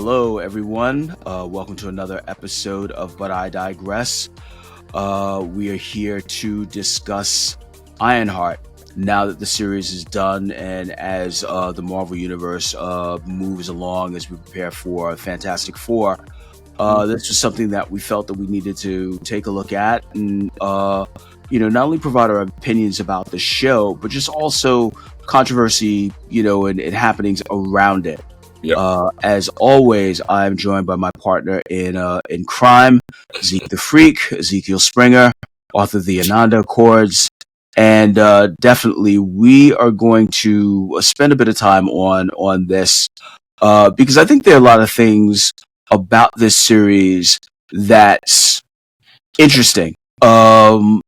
Hello, everyone. Welcome to another episode of But I Digress. We are here to discuss Ironheart now that the series is done and as the Marvel Universe moves along as we prepare for Fantastic Four. This was something that we felt that we needed to take a look at and, not only provide our opinions about the show, but just also controversy, and happenings around it. Yep. As always, I'm joined by my partner in crime, Zeke the Freak, Ezekiel Springer, author of the Ananda Accords, and definitely we are going to spend a bit of time on this because I think there are a lot of things about this series that's interesting. And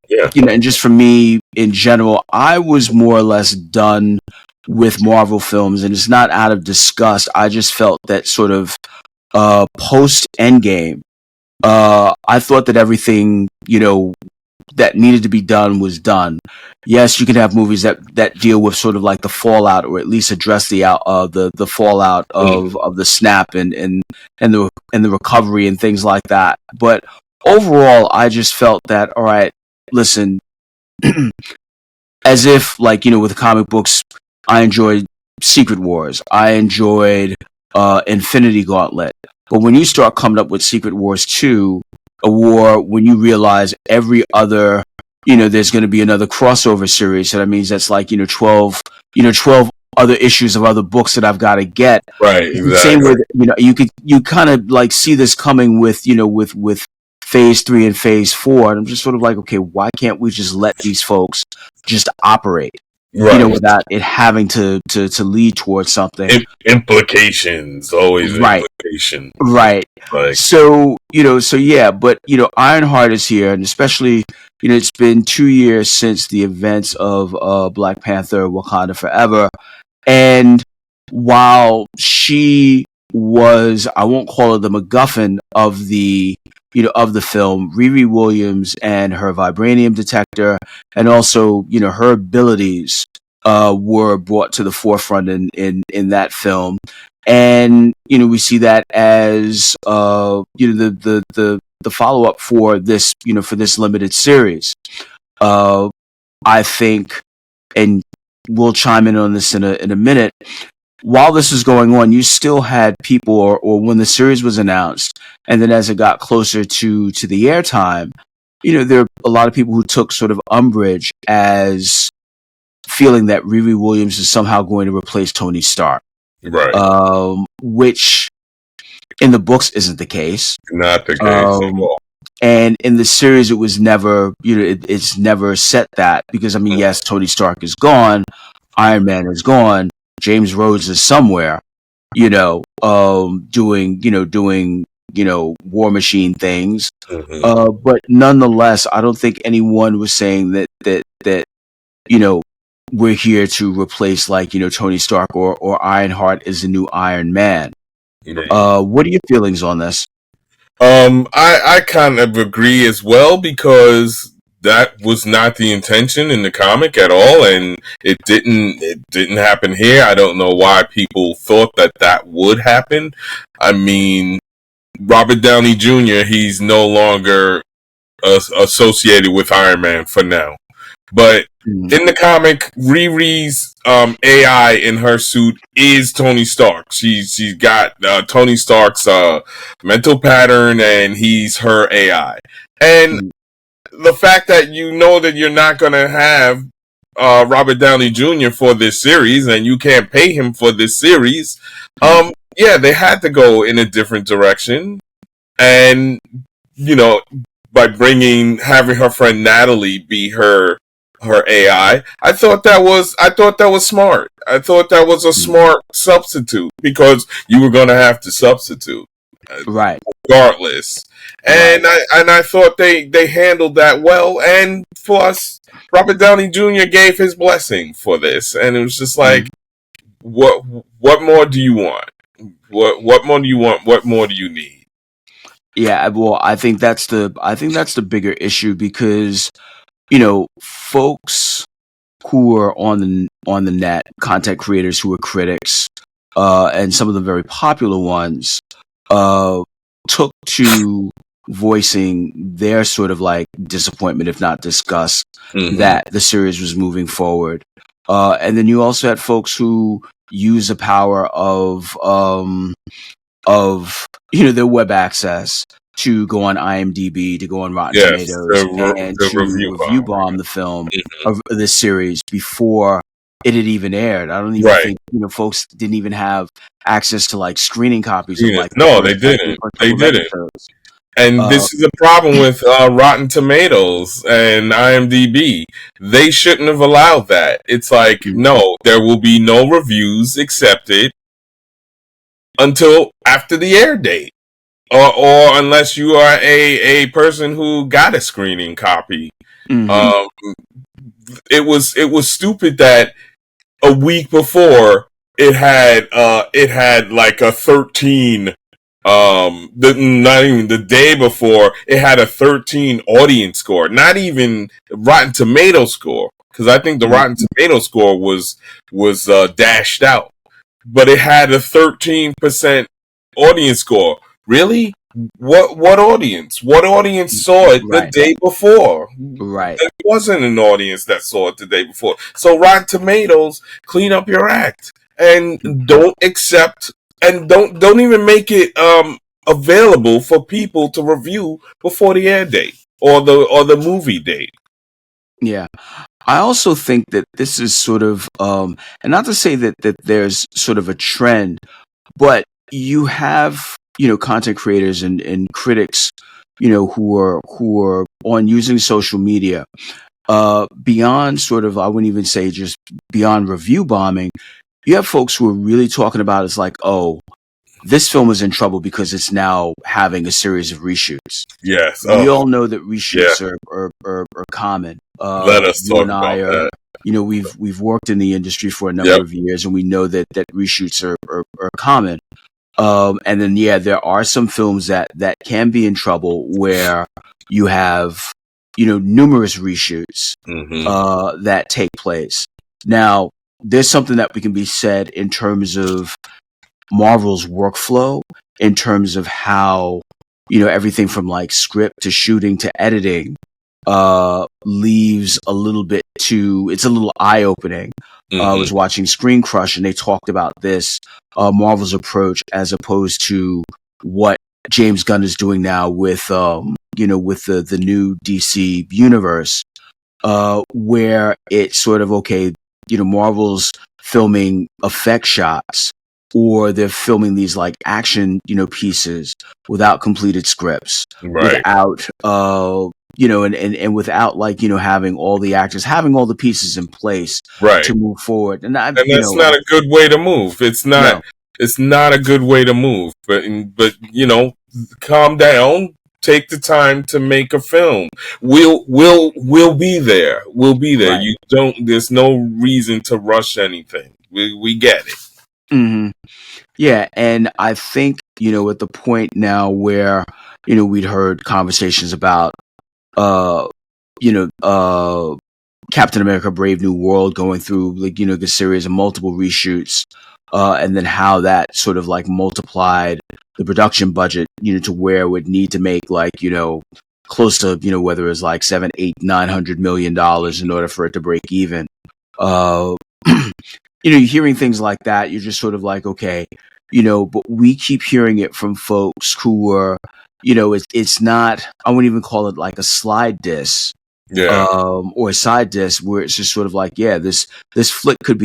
just for me in general, I was more or less done with Marvel films, and it's not out of disgust. I just felt that sort of post Endgame, I thought that everything that needed to be done was done. Yes, you can have movies that deal with sort of like the fallout, or at least address the fallout of the snap and the recovery and things like that. But overall, I just felt that, all right, listen, as if with comic books, I enjoyed Secret Wars, I enjoyed Infinity Gauntlet, but when you start coming up with Secret Wars 2, a war, when you realize every other, there's going to be another crossover series, so that means that's 12 other issues of other books that I've got to get. Right, exactly. Same with, you kind of see this coming with phase 3 and phase 4, and I'm just sort of like, okay, why can't we just let these folks just operate, without it having to lead towards something? Implications, always right. Implication. Right. So but Ironheart is here, and especially, it's been 2 years since the events of Black Panther: Wakanda Forever, and while she was, I won't call her the MacGuffin of the film, Riri Williams and her vibranium detector, and also, her abilities were brought to the forefront in that film. And, we see that as, the follow-up for this, for this limited series. I think, and we'll chime in on this in a minute, while this was going on, you still had people, or when the series was announced, and then as it got closer to the airtime, there are a lot of people who took sort of umbrage as feeling that Riri Williams is somehow going to replace Tony Stark. Right. Which in the books isn't the case. Not the case at all. And in the series, it was never, it's never set that, because yes, Tony Stark is gone, Iron Man is gone, James Rhodes is somewhere, doing War Machine things. But nonetheless, I don't think anyone was saying that we're here to replace Tony Stark or Ironheart is the new Iron Man. What are your feelings on this? I kind of agree as well, because that was not the intention in the comic at all, and it didn't happen here. I don't know why people thought that would happen. I mean, Robert Downey Jr., he's no longer associated with Iron Man for now. But in the comic, Riri's AI in her suit is Tony Stark. She's got Tony Stark's mental pattern, and he's her AI. And the fact that that you're not going to have Robert Downey Jr. for this series, and you can't pay him for this series, they had to go in a different direction. And, by having her friend Natalie be her AI, I thought that was smart. I thought that was a smart substitute, because you were going to have to substitute, right, regardless. And I thought they handled that well. And plus, Robert Downey Jr. gave his blessing for this, and it was just like, what more do you want? What more do you want? What more do you need? Yeah, well, I think that's the bigger issue, because folks who are on the net, content creators who are critics, and some of the very popular ones, uh, took to voicing their sort of like disappointment, if not disgust, Mm-hmm. that the series was moving forward. And then you also had folks who use the power of their web access to go on IMDb, to go on Rotten Yes, Tomatoes, and the to review review bomb. bomb the film Mm-hmm. of this series before it had even aired. I don't even Right. think folks didn't even have access to like screening copies of like No, they didn't. the first They couple of didn't. episodes. And Uh, this is a problem with Rotten Tomatoes and IMDb. They shouldn't have allowed that. It's like, mm, no, there will be no reviews accepted until after the air date. Or unless you are a person who got a screening copy. mhm, Um, it was stupid that a week before it had like a 13, not even the day before, it had a 13 audience score, not even Rotten Tomato score, because I think the mm, Rotten Tomato score was dashed out, but it had a 13% audience score. Really? What audience? What audience saw it the right, day before? right. There wasn't an audience that saw it the day before. So Rotten Tomatoes, clean up your act and don't accept, and don't even make it available for people to review before the air date or the movie date. Yeah. I also think that this is sort of, and not to say that there's sort of a trend, but you have, content creators and critics, who are on using social media, beyond sort of, I wouldn't even say just beyond review bombing. You have folks who are really talking about it's like, oh, this film is in trouble because it's now having a series of reshoots. Yes. We Oh, all know that yeah. reshoots are common. Let us You talk and I about are, that. we've worked in the industry for a number Yep. of years, and we know that reshoots are common. And then yeah, there are some films that can be in trouble where you have numerous reshoots Mm-hmm. that take place. Now, there's something that we can be said in terms of Marvel's workflow, in terms of how everything from like script to shooting to editing leaves a little bit to it's a little eye opening. I Mm-hmm. was watching Screen Crush and they talked about this Marvel's approach as opposed to what James Gunn is doing now with with the new DC universe, where it's sort of okay, Marvel's filming effect shots or they're filming these like action, pieces without completed scripts, Right. without, and without like, having all the actors, having all the pieces in place Right. to move forward. And I, And that's not a good way to move. It's not. no, It's not a good way to move. But calm down. Take the time to make a film. We'll be there. We'll be there. right. You don't. There's no reason to rush anything. We get it. Hmm. Yeah. And I think, at the point now where, we'd heard conversations about, uh, Captain America: Brave New World going through like the series of multiple reshoots, and then how that sort of like multiplied the production budget, to where it would need to make like close to whether it's like 7, 8, 900 million dollars in order for it to break even. Uh, you're hearing things like that. You're just sort of like, okay, but we keep hearing it from folks who are, it's not. I wouldn't even call it like a slide diss Yeah. or a side disc where it's just sort of like, yeah, this flick could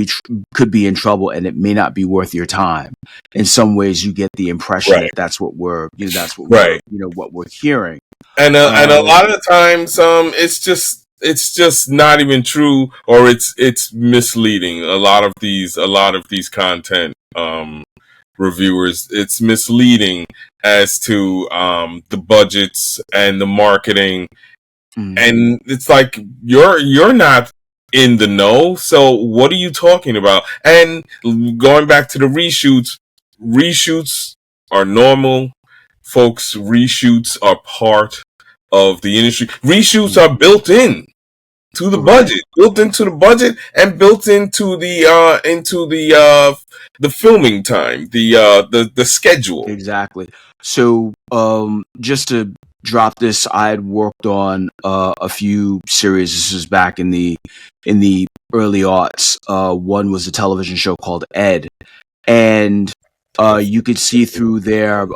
be in trouble, and it may not be worth your time. In some ways, you get the impression Right. that that's what we're, Right. what we're hearing. And a Uh, lot of the times, it's just not even true, or it's misleading. A lot of these content reviewers, it's misleading as to the budgets and the marketing, mm, and it's like you're not in the know. So what are you talking about? And going back to the reshoots are normal, folks. Reshoots are part of the industry. Reshoots mm, are built in. to the Right. budget, built into the budget, and built into the filming time, the schedule. Exactly. So, just to drop this, I had worked on a few series. This was back in the early aughts. One was a television show called Ed, and you could see through their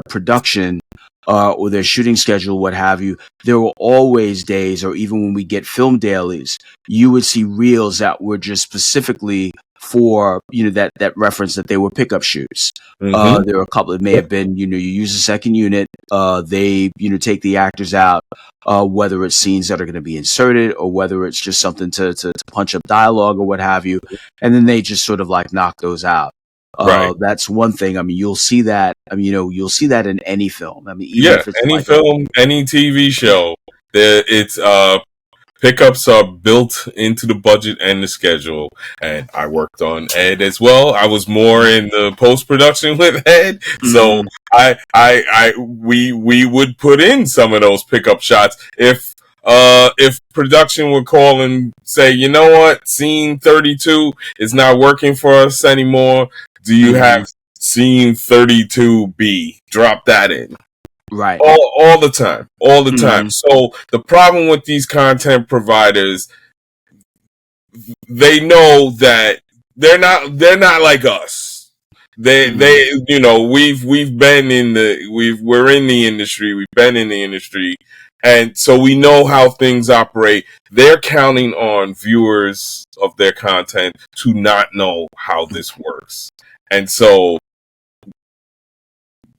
production or their shooting schedule, what have you. There were always days, or even when we get film dailies, you would see reels that were just specifically for that reference that they were pickup shoots. Mm-hmm. There were a couple. It may have been you use a second unit. They take the actors out. Whether it's scenes that are going to be inserted or whether it's just something to punch up dialogue or what have you, and then they just sort of like knock those out. Right. That's one thing. I mean, you'll see that. I mean, you'll see that in any film. I mean, even Yeah. if it's Any like a film, any TV show, it's pickups are built into the budget and the schedule. And I worked on Ed as well. I was more in the post production with Ed, so Mhm. we would put in some of those pickup shots if production would call and say, you know what, scene 32 is not working for us anymore. Do you Mhm. have scene 32B? Drop that in Right. all the time, all the time. Mhm. So the problem with these content providers, they know that they're not like us. Mhm. We've been in we're in the industry. We've been in the industry, and so we know how things operate. They're counting on viewers of their content to not know how this works, and so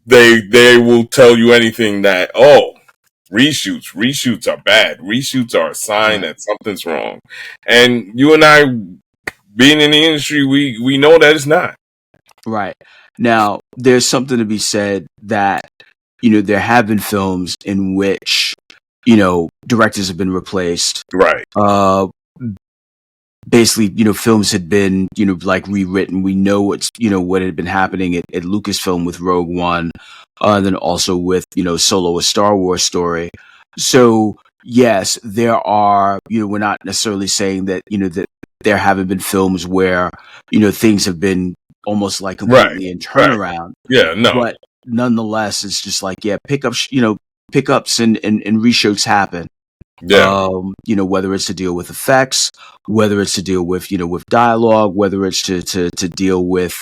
they will tell you anything that, oh, reshoots are bad, reshoots are a sign Right. that something's wrong. And you and I, being in the industry, we know that it's not. Right. Now, there's something to be said that there have been films in which directors have been replaced. Right. Uh, Basically, films had been, like rewritten. We know what had been happening at Lucasfilm with Rogue One, and then also with, Solo, a Star Wars story. So yes, there are, we're not necessarily saying that, that there haven't been films where, things have been almost like Right. completely in Right. turnaround, Yeah. No. but nonetheless, it's just like, yeah, pickups and reshoots happen. Yeah. Whether it's to deal with effects, whether it's to deal with, with dialogue, whether it's to deal with,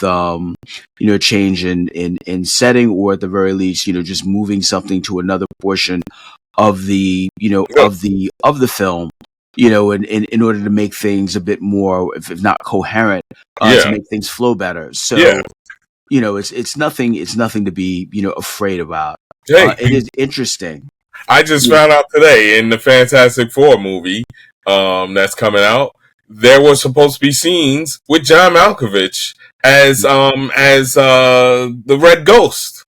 change in setting, or at the very least, just moving something to another portion of the, Yeah. of the film, in order to make things a bit more, if not coherent, to Yeah. make things flow better. Yeah. So, it's nothing to be, afraid about. Hey, It is interesting. I just You know, found out today in the Fantastic Four movie that's coming out, there were supposed to be scenes with John Malkovich as the Red Ghost.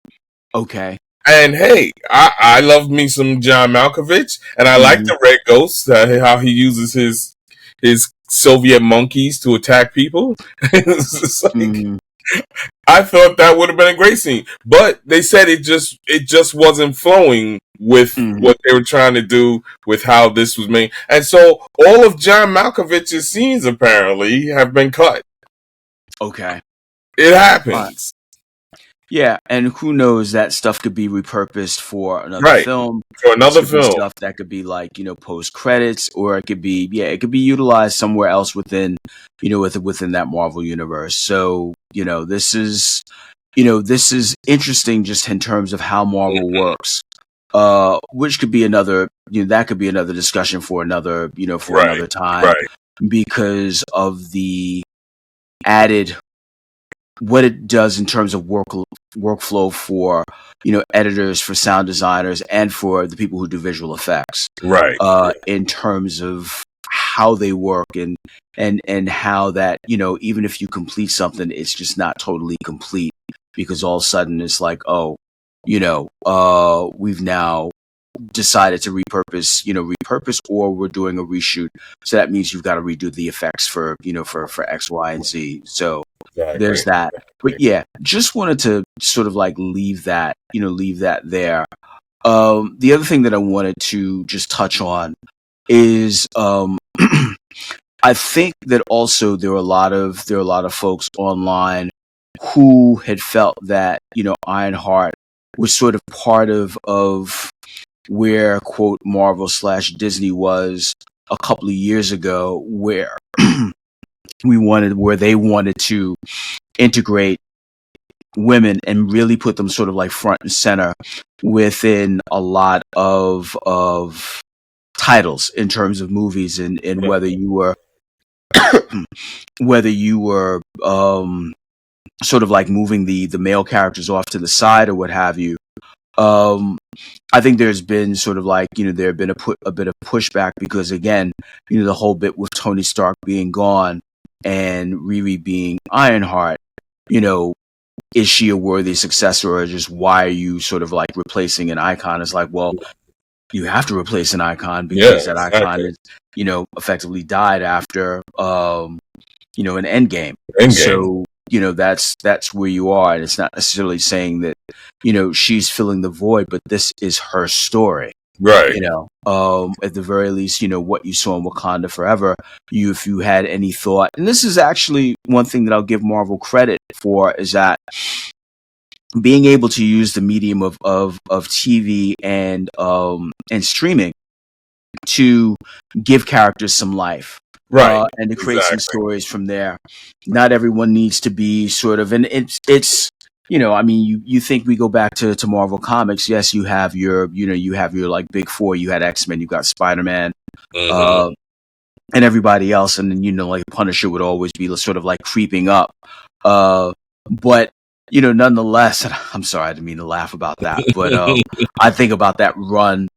okay. And hey, I love me some John Malkovich, and I like Mhm. the Red Ghost, how he uses his Soviet monkeys to attack people. It's just like, Mhm. I thought that would have been a great scene, but they said it just wasn't flowing with Mhm. what they were trying to do with how this was made, and so all of John Malkovich's scenes apparently have been cut. Okay. It Alright. happens, Yeah, and who knows, that stuff could be repurposed for another right? film. For This another could be film, stuff that could be like, post credits, or it could be, yeah, it could be utilized somewhere else within, within that Marvel universe. So, this is interesting just in terms of how Marvel works. Which could be another, that could be another discussion for another, for right? another time, Right? because of the added, what it does in terms of workflow for, editors, for sound designers, and for the people who do visual effects, Right? in terms of how they work, and how that, even if you complete something, it's just not totally complete, because all of a sudden it's like, oh, we've now decided to repurpose, or we're doing a reshoot. So that means you've got to redo the effects for, for X, Y, and Z. So Exactly. there's that. But yeah, just wanted to sort of like leave that there. The other thing that I wanted to just touch on, is I think that also there are a lot of folks online who had felt that, you know, Ironheart was sort of part of where, quote, Marvel slash Disney was a couple of years ago, where where they wanted to integrate women and really put them sort of like front and center within a lot of titles in terms of movies, and whether you were sort of like moving the male characters off to the side or what have you. Um, I think there's been sort of like, you know, there have been a bit of pushback because, again, you know, the whole bit with Tony Stark being gone and Riri being Ironheart, you know, is she a worthy successor, or just why are you sort of like replacing an icon? It's like, well, you have to replace an icon Yeah, because that icon exactly. is, you know, effectively died after, you know, an Endgame. Endgame. So, you know, that's where you are, and it's not necessarily saying that, you know, she's filling the void, but this is her story. Right. You know, at the very least, you know, what you saw in Wakanda Forever, if you had any thought, and this is actually one thing that I'll give Marvel credit for, is that being able to use the medium of TV and streaming to give characters some life, Right. and to create some Exactly. stories from there. Not everyone needs to be sort of, and it's you know, I mean, you think we go back to Marvel Comics. Yes, you have your, you know, you have your like big four. You had X-Men, you got Spider-Man, Mm-hmm. uh, and everybody else, and then, you know, like Punisher would always be sort of like creeping up. But you know, nonetheless, and I'm sorry, I didn't mean to laugh about that, but I think about that run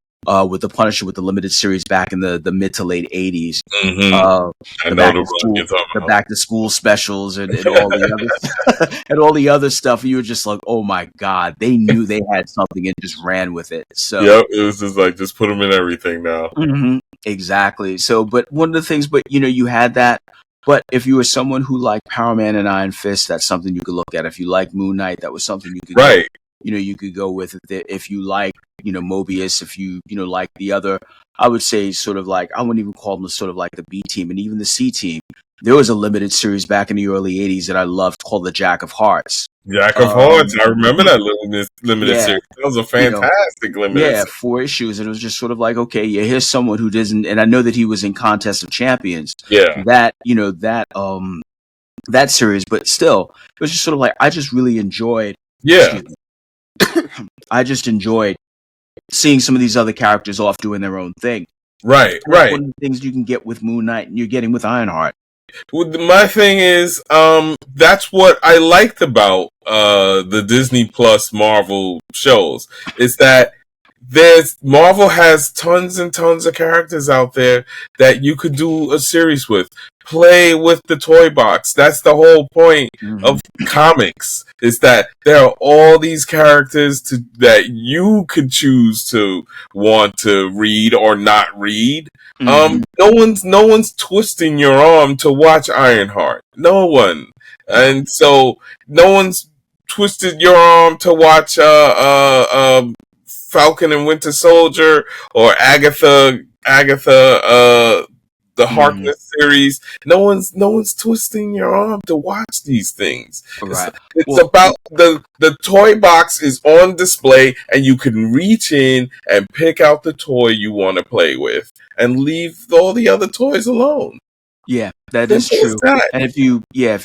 with the Punisher with the limited series back in the mid to late '80s. Mm-hmm. Uh, I the know the back to run school, you're talking the about. back to school specials, and all the other and all the other stuff. You were just like, oh my god, they knew they had something and just ran with it. So Yep, it was just like just put them in everything now. mhm, exactly. So, but one of the things, but you know, you had that. But if you were someone who liked Power Man and Iron Fist, that's something you could look at. If you like Moon Knight, that was something you could go, Right. you know, you could go with it. If you like, you know, Mobius, if you know, like the other, I would say sort of like, I wouldn't even call them sort of like the B team and even the C team. There was a limited series back in the early '80s that I loved called the Jack of Hearts. Jack of Hearts. Um, I remember that limited yeah, series. That was a you know, fantastic limited yeah, series. 4 issues, and it was just sort of like, okay, yeah, here's someone who doesn't, and I know that he was in Contest of Champions, Yeah. that, you know, that series, but still, it was just sort of like, I just really enjoyed, Yeah. excuse me, I just enjoyed seeing some of these other characters off doing their own thing. Right. That's Right. one of the things you can get with Moon Knight, and you're getting with Ironheart. Well, my thing is, that's what I liked about the Disney Plus Marvel shows. Is that there's Marvel has tons and tons of characters out there that you could do a series with. Play with the toy box. That's the whole point Mm-hmm. of comics. Is that there are all these characters that you could choose to want to read or not read. Mm-hmm. No one's twisting your arm to watch Ironheart. No one, No. and so no one's twisted your arm to watch Falcon and Winter Soldier or Agatha, the Mm-hmm. Harkness series. No one's twisting your arm to watch these things. It's Right. it's Well, about the toy box is on display and you can reach in and pick out the toy you want to play with and leave all the other toys alone. yeah, that is Simple as true. that. And if you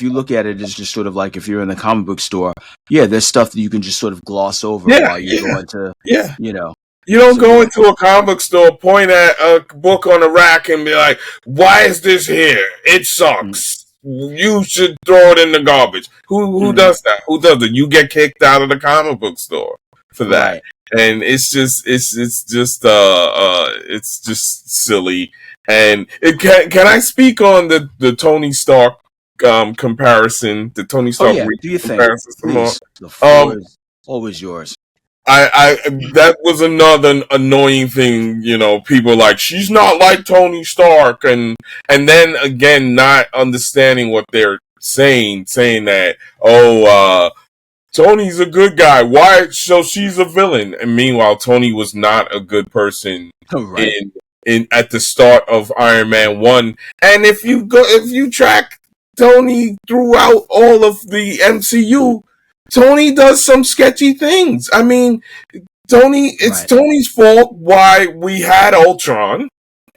look at it as just sort of like if you're in the comic book store, yeah, there's stuff that you can just sort of gloss over Yeah, while you're yeah, going to, yeah. you know, You don't so go yeah. into a comic book store, point at a book on a rack, and be like, "Why is this here? It sucks. You should throw it in the garbage." Who Mm-hmm. does that? Who does it? You get kicked out of the comic book store for that, Right. and it's just silly. And can I speak on the Tony Stark comparison, the Tony Oh Stark yeah, do Reed you think? comparison some more? Please. The Um, floor is always yours. I that was another annoying thing, people like she's not like Tony Stark and then again not understanding what they're saying that Tony's a good guy. Why so she's a villain? And meanwhile Tony was not a good person Right. in in at the start of Iron Man 1. And if you track Tony throughout all of the MCU, Tony does some sketchy things. I mean, it's Right. Tony's fault why we had Ultron.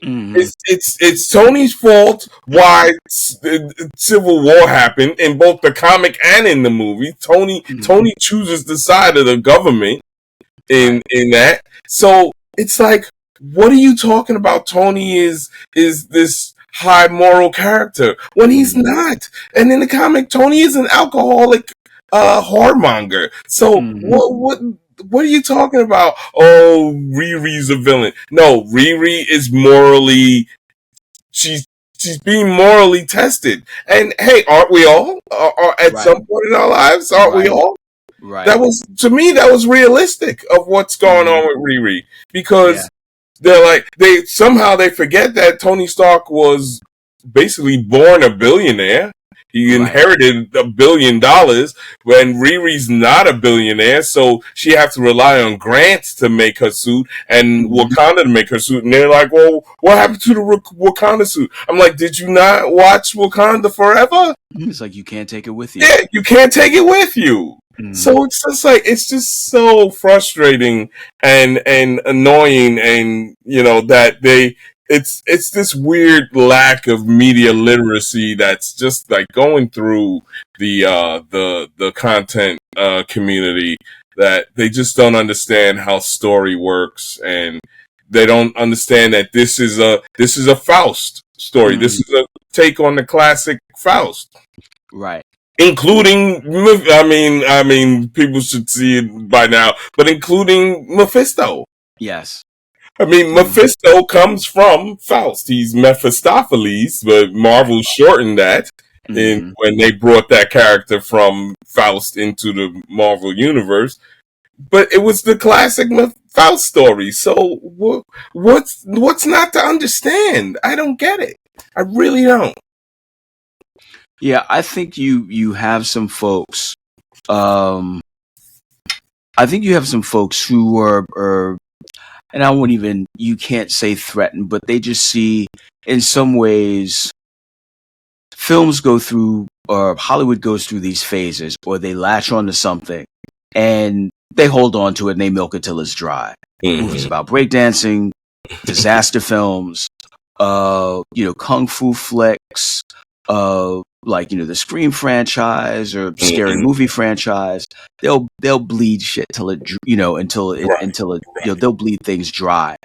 Mm-hmm. It's Tony's fault why Civil War happened in both the comic and in the movie. Mm-hmm. Tony chooses the side of the government Right. in that. So it's like, what are you talking about? Tony is this high moral character when he's Mm-hmm. not. And in the comic, Tony is an alcoholic whoremonger. So Mm-hmm. what are you talking about? Oh, Riri's a villain. No, Riri is morally she's she's being morally tested. And hey, aren't we all? At Right. some point in our lives, aren't we Right. all? Right. That was, to me, that was realistic of what's going Mm-hmm. on with Riri, Yeah. because they forget that Tony Stark was basically born a billionaire. He Right. inherited $1 billion when Riri's not a billionaire, so she has to rely on grants to make her suit and Mm-hmm. Wakanda to make her suit. And they're like, "Well, what happened to the Wakanda suit?" I'm like, "Did you not watch Wakanda Forever? It's like you can't take it with you. Yeah, you can't take it with you." Mm-hmm. So it's just like, it's just so frustrating and annoying, and that it's this weird lack of media literacy that's just like going through the content community, that they just don't understand how story works, and they don't understand that this is a Faust story. This Mm-hmm. is a take on the classic Faust, Right. including, I mean, people should see it by now, but including Mephisto. Yes. I mean, Mm-hmm. Mephisto comes from Faust. He's Mephistopheles, but Right. Marvel shortened that in Mm-hmm. when they brought that character from Faust into the Marvel universe. But it was the classic Faust story. So what's not to understand? I don't get it. I really don't. Yeah, I think you have some folks. Um, I think you have some folks who are, and I won't even. You can't say threatened, but they just see, in some ways, films go through, or Hollywood goes through these phases, or they latch onto something and they hold on to it and they milk it till it's dry. Movies Mm-hmm. about breakdancing, disaster films, kung fu flicks, like the Scream franchise or Scary Mm-hmm. Movie franchise. They'll bleed shit till it, Right. until it, Right. they'll bleed things dry.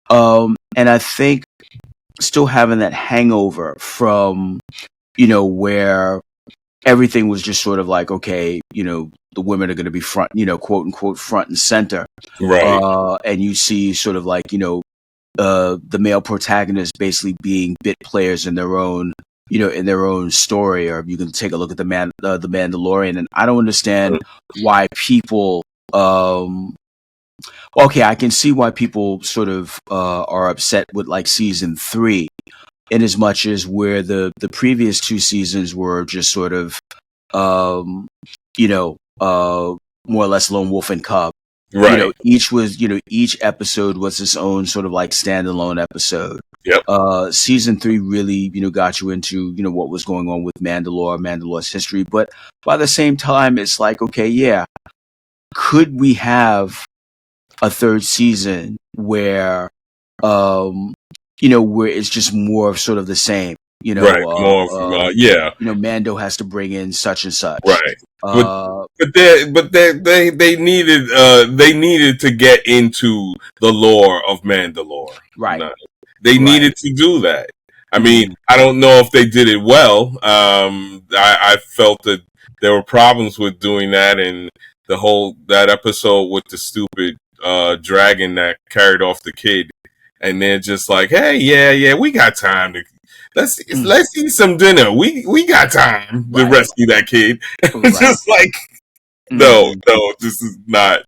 And I think still having that hangover from where everything was just sort of like, okay, the women are going to be front, quote unquote, front and center. Right. And you see sort of like, the male protagonists basically being bit players in their own story. Or you can take a look at the Mandalorian, and I don't understand why people, okay, I can see why people sort of, are upset with like season 3, in as much as where the previous 2 seasons were just sort of, um, more or less lone wolf and cub. Right. Each episode was its own sort of like standalone episode. Yep. Season 3 really, got you into, what was going on with Mandalore's history. But by the same time, it's like, okay, yeah, could we have a third season where, where it's just more of sort of the same, Right. More of, yeah. Mando has to bring in such and such. Right. But Uh, they needed to get into the lore of Mandalore. right, No, they right. needed to do that. I mean, Mm-hmm. I don't know if they did it well. I felt that there were problems with doing that, and that episode with the stupid dragon that carried off the kid, and they're just like, "Hey, yeah, we got time to let's eat some dinner. We got time to Right, rescue that kid." It's right. just like, no, Mm-hmm. no, this is not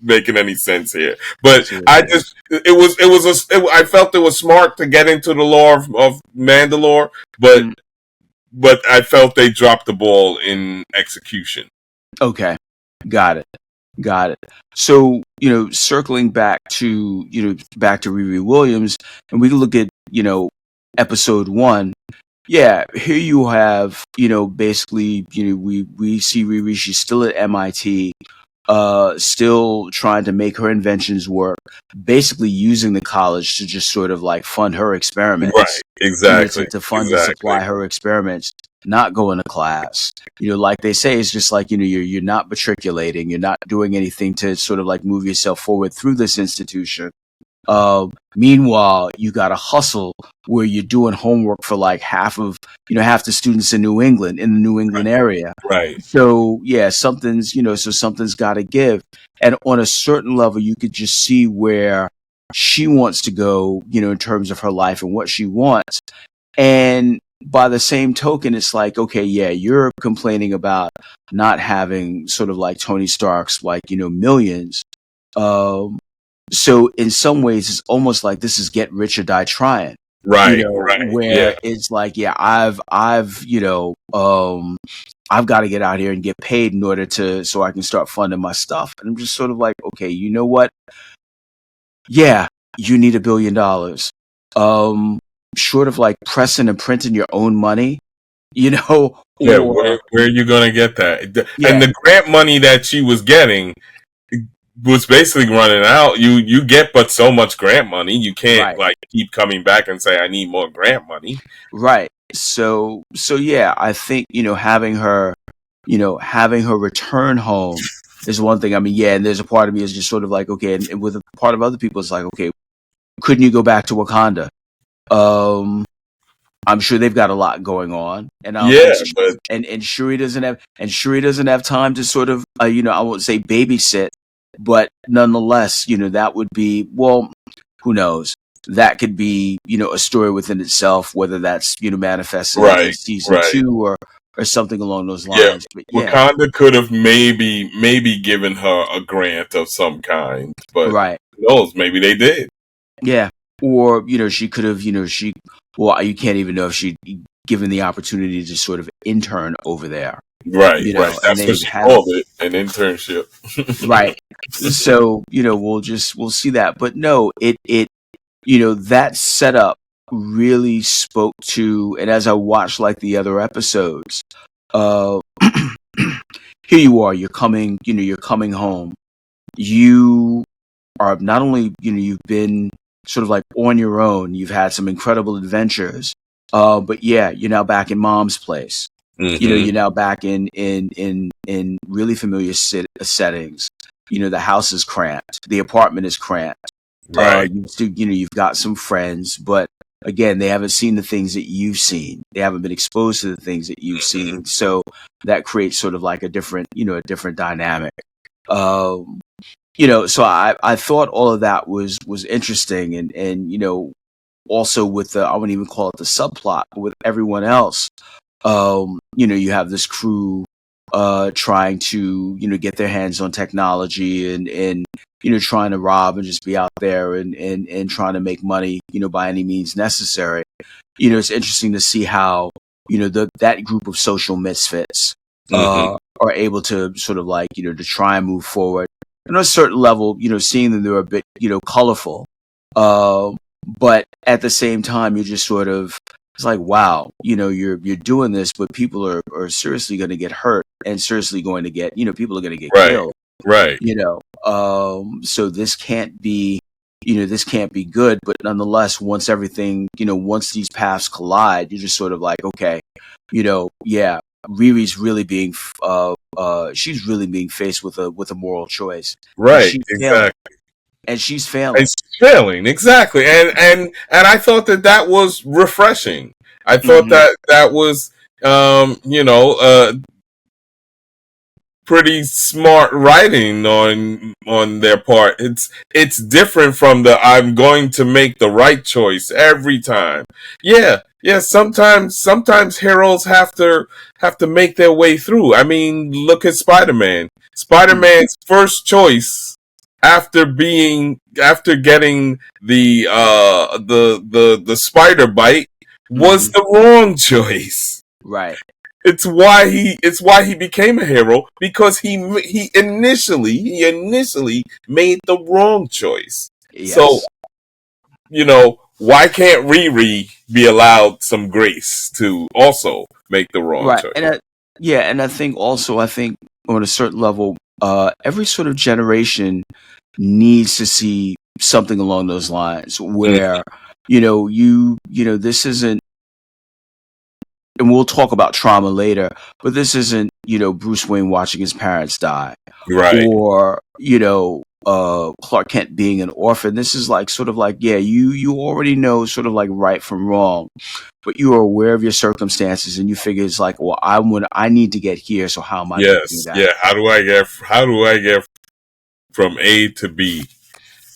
making any sense here. But So, I just, I felt it was smart to get into the lore of Mandalore, but mm, I felt they dropped the ball in execution. okay, got it. So circling back to, back to Riri Williams, and we can look at, episode one. Yeah, here you have, basically, we see Riri, she's still at MIT, still trying to make her inventions work, basically using the college to just sort of like fund her Right. experiments, Exactly. to fund and Exactly. supply her experiments, not going to class. Like they say, it's just like, you're not matriculating, you're not doing anything to sort of like move yourself forward through this institution. Meanwhile, you got to hustle where you're doing homework for like half the students in New England, in the New England area. Right. So yeah, something's got to give. And on a certain level, you could just see where she wants to go, in terms of her life and what she wants. And by the same token, it's like, okay, yeah, you're complaining about not having sort of like Tony Stark's, like, millions. Um, so in some ways, it's almost like this is get rich or die trying, Right. Right. Yeah. where it's like, yeah, I've got to get out here and get paid in order so I can start funding my stuff. And I'm just sort of like, okay, you know what? Yeah, you need $1 billion. Short of like pressing and printing your own money, Yeah. or Where are you going to get that? And yeah, the grant money that she was getting was basically running out. You get but so much grant money. You can't right, like keep coming back and say I need more grant money. right. So yeah, I think, having her return home is one thing. I mean, yeah, and there's a part of me is just sort of like, okay, and with a part of other people, it's like, okay, couldn't you go back to Wakanda? I'm sure they've got a lot going on, and Yeah, but and Shuri doesn't have time to sort of, I won't say babysit, but nonetheless, that would be, well, who knows? That could be, a story within itself, whether that's, manifests in right, season right. two or something along those Yeah, lines. But yeah, Wakanda could have maybe given her a grant of some kind, but right. who knows? Maybe they did. Yeah. Or, she could have, well, you can't even know if she'd given the opportunity to sort of intern over there, Right, right. and That's what they've she had, called it, an internship. right. So, we'll see that. But no, that setup really spoke to, and as I watched like the other episodes, uh, here you are, you're coming home. You are not only, you've been sort of like on your own, you've had some incredible adventures, but yeah, you're now back in mom's place. Hmm. You're now back in really familiar settings. The house is cramped, the apartment is cramped. Right, You still, you've got some friends, but again, they haven't seen the things that you've seen. They haven't been exposed to the things that you've seen. So that creates sort of like a different dynamic. Um, so I thought all of that was interesting, and also with the, I wouldn't even call it the subplot, but with everyone else, you have this crew trying to, get their hands on technology, and trying to rob and just be out there, and trying to make money, by any means necessary. It's interesting to see how, that group of social misfits hmm are able to sort of like, to try and move forward. And on a certain level, seeing them, they're a bit, colorful. Uh, but at the same time, you're just sort of, it's like, wow, you're doing this, but people are seriously going to get hurt, and seriously going to get, people are going to get right, killed, right, so this can't be good. But nonetheless, once everything, once these paths collide, you're just sort of like, okay, yeah, Riri's really being, she's really being faced with a moral choice, and right. she's failing, Exactly. and she's failing. And she's failing exactly, and I thought that was refreshing. I thought Hmm. that was, you know, pretty smart writing on their part. It's different from the I'm going to make the right choice every time. Yeah, yeah. Sometimes heroes have to make their way through. I mean, look at Spider-Man. Spider-Man's first choice after getting the spider bite was Hmm. the wrong choice. Right. it's why he became a hero, because he initially made the wrong choice. So, Yes. why can't Riri be allowed some grace to also make the wrong Right. choice? Yeah, and I think on a certain level, every sort of generation needs to see something along those lines Mm, where, this isn't, and we'll talk about trauma later, but this isn't, Bruce Wayne watching his parents die, right. or, Clark Kent being an orphan. This is like sort of like, yeah, you already know sort of like right from wrong, but you are aware of your circumstances and you figure it's like, well, I need to get here, so how am I going to do Yes. that? Yeah. How do I get from A to B?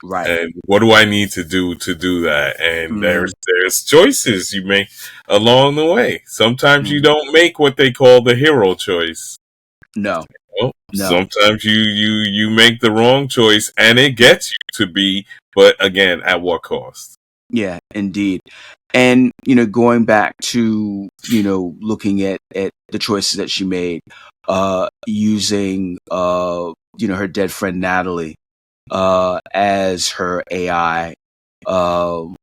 Right. And what do I need to do that? And Hmm. there's choices you make along the way. Sometimes you Hmm. don't make what they call the hero choice. No, Well, no. sometimes you make the wrong choice and it gets you to B, but again, at what cost? Yeah, indeed. And, going back to, looking at the choices that she made, using, her dead friend Natalie, as her AI. Um,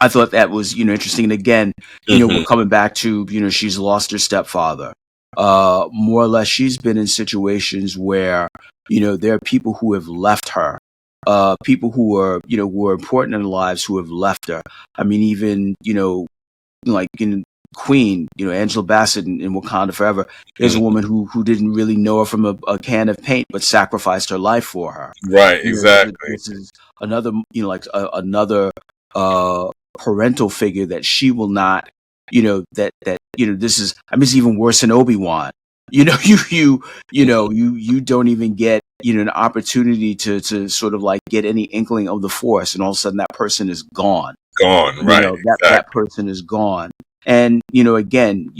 I thought that was, interesting. And again, we're Hmm. coming back to, she's lost her stepfather. More or less, she's been in situations where, there are people who have left her, people who are important in her lives who have left her. I mean, even, like in Queen, Angela Bassett in Wakanda Forever. Here's a woman who didn't really know her from a can of paint, but sacrificed her life for her. Right, exactly. This is another, like another uh, parental figure that she will not, this is. I mean, it's even worse than Obi-Wan. You don't even get an opportunity to sort of like get any inkling of the Force, and all of a sudden that person is gone. Gone, right, That exactly. person is gone. And again,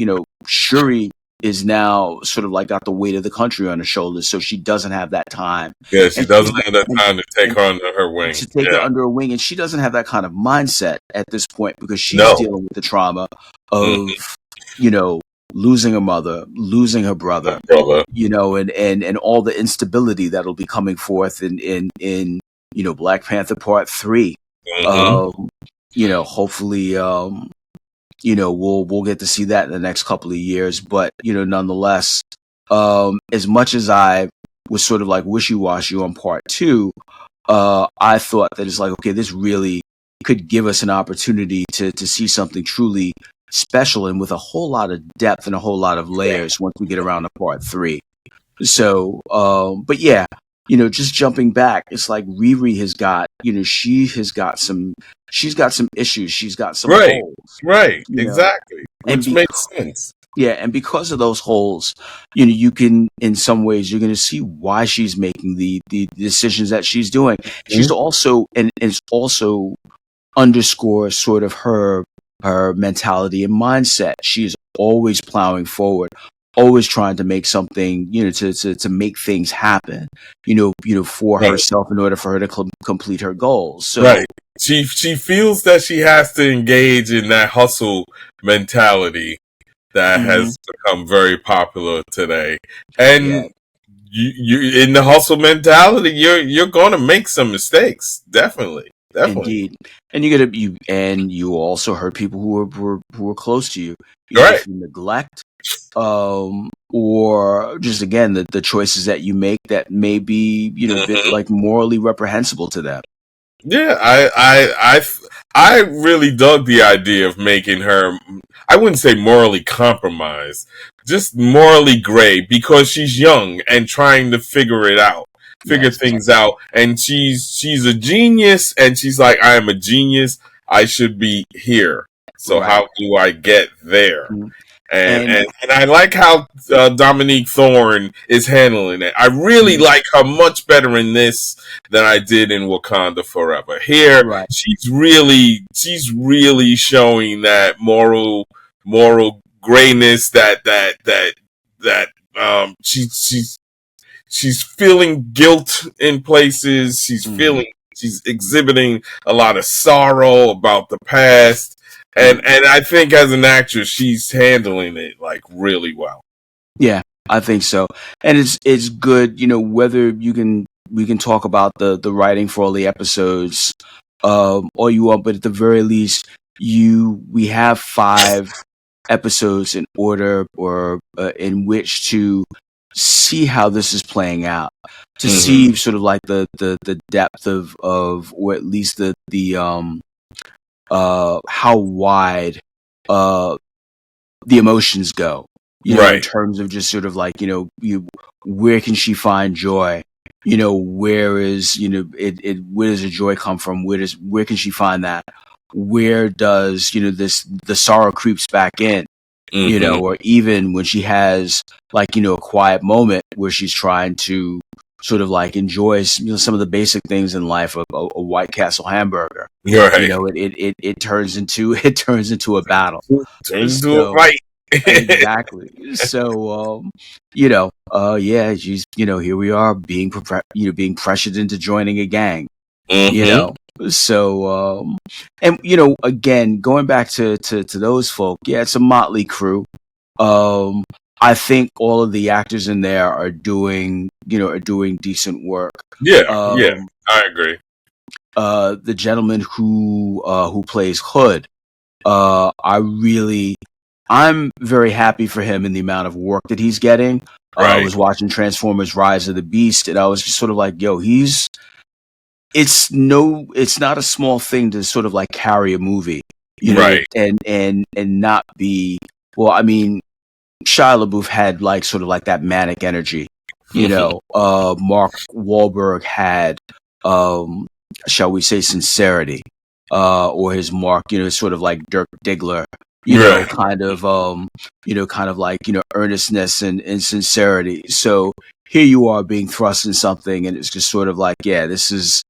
Shuri is now sort of like got the weight of the country on her shoulders, so she doesn't have that time, Yeah, she and doesn't have that and, time to take and her under her wing. to take her Yeah. under her wing, and she doesn't have that kind of mindset at this point because she's No. dealing with the trauma Mm-hmm. of you know losing her mother, losing her brother, Brother. and all the instability that'll be coming forth in Black Panther Part 3. Mm-hmm. Um, hopefully, we'll get to see that in the next couple of years. But nonetheless, as much as I was sort of like wishy washy on Part 2, I thought that it's like, okay, this really could give us an opportunity to see something truly special and with a whole lot of depth and a whole lot of layers once we get around to Part 3. So, but yeah, just jumping back, it's like Riri has got, she's got some issues, she's got some Right, holes, right, you know, exactly. and Which makes sense. yeah, and because of those holes, you can, in some ways, you're going to see why she's making the decisions that she's doing. She's Mhm. also, and it's also underscores sort of her mentality and mindset. She's always plowing forward, always trying to make something, to make things happen, for Right, herself in order for her to complete her goals. So, right. She feels that she has to engage in that hustle mentality that mhm, has become very popular today. yeah, And you in the hustle mentality, you're gonna make some mistakes. Definitely. Definitely. indeed. And you also hurt people who were close to you, either Right. through neglect, or just again the choices that you make that may be a bit Mhm. like morally reprehensible to them. Yeah, I really dug the idea of making her. I wouldn't say morally compromised, just morally gray, because she's young and trying to figure Yes. things out, and she's a genius, and she's like, I am a genius. I should be here. So Right. how do I get there? Mhm. and And and, and I like how Dominique Thorne is handling it. I really mhm, like her much better in this than I did in Wakanda Forever. Here, right. she's really showing that moral grayness that she's feeling guilt in places. Mhm, She's exhibiting a lot of sorrow about the past, and I think as an actress, she's handling it like really well. Yeah, I think so. And it's good, whether we can talk about the writing for all the episodes, all you want, but at the very least, we have 5 episodes in order, or in which to see how this is playing out, to see sort of like the depth of, or at least the how wide the emotions go, in Right, terms of just sort of like, where can she find joy? Where is, where does the joy come from? Where can she find that? Where does, the sorrow creeps back in? Or even when she has like, a quiet moment where she's trying to sort of like enjoy, some of the basic things in life, a White Castle hamburger, right. it turns into it turns into a battle. Turns into a So fight. exactly. So yeah, she's, here we are being pressured into joining a gang, you Mm-hmm. know. So and again, going back to those folk, yeah, it's a motley crew. Um I think all of the actors in there are doing decent work. Yeah, yeah, Um I agree. the gentleman who plays Hood, I'm very happy for him in the amount of work that he's getting. I Right, was watching Transformers Rise of the Beast, and I was just sort of like, yo, it's not a small thing to sort of like carry a movie, right. and not be, well, I mean, Shia LaBeouf had like sort of like that manic energy, Mark Wahlberg had, um, shall we say, sincerity, or his mark, sort of like Dirk Diggler, Right. kind of like, earnestness and sincerity. So here you are being thrust in something, and it's just sort of like, yeah, this is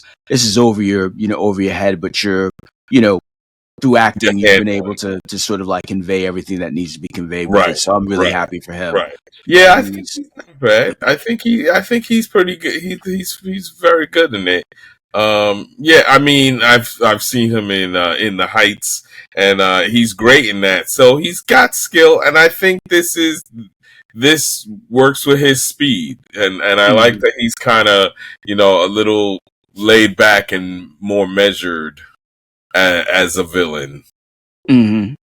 over over your head, but you know, through acting, you've been able to sort of like convey everything that needs to be conveyed with Right, it. So I'm really right, happy for him. right. Yeah, I think He's he's not bad. I think he's pretty good. He's very good in it. Yeah, I mean, I've seen him in the Heights, and he's great in that. So he's got skill, and I think this works with his speed, and I like mhm, that he's kind of a little laid back and more measured as a villain. mhm.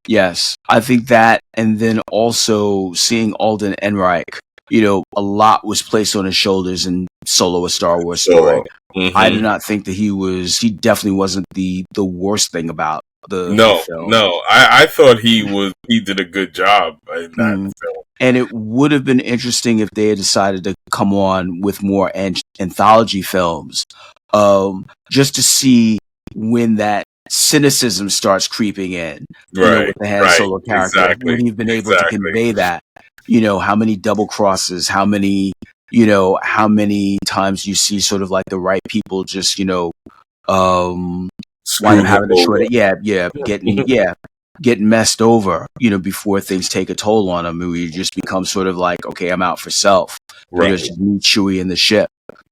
Yes, I think that, and then also seeing Alden Ehrenreich, a lot was placed on his shoulders in Solo: A Star Wars Story. So, I do hmm not think that he definitely wasn't the worst thing about the no, film. no, I thought he did a good job in that Mm. film. And it would have been interesting if they had decided to come on with more anthology films, just to see when that cynicism starts creeping in, Right, with the Han right, Solo character. Would exactly, he have been able to exactly. convey that? How many double crosses, how many times you see sort of like the right people just, um, wind up Screw him having to short over. it. Getting messed over, before things take a toll on them. And you just become sort of like, okay, I'm out for self. It's Right. just me, Chewie, in the ship,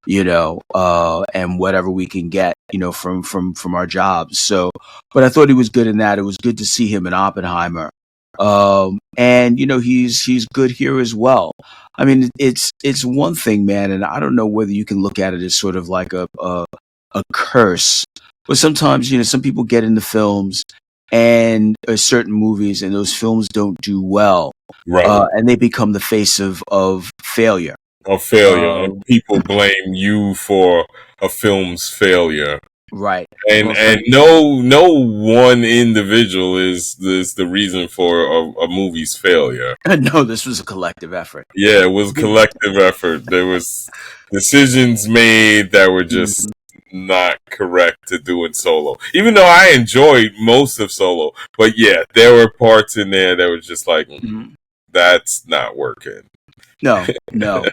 and whatever we can get, from our jobs. So, but I thought he was good in that. It was good to see him in Oppenheimer. And he's good here as well. I mean, it's one thing, man, and I don't know whether you can look at it as sort of like a curse. But sometimes, some people get into films and certain movies, and those films don't do well, Right. and they become the face of failure. A failure, and Um, people blame you for a film's failure. right. And Well, it's like, no one individual is the reason for a movie's failure. no, this was a collective effort. Yeah, it was a collective effort. There was decisions made that were just Mhm, not correct to do in Solo. Even though I enjoyed most of Solo, but yeah, there were parts in there that were just like, mhm. that's not working. No, no.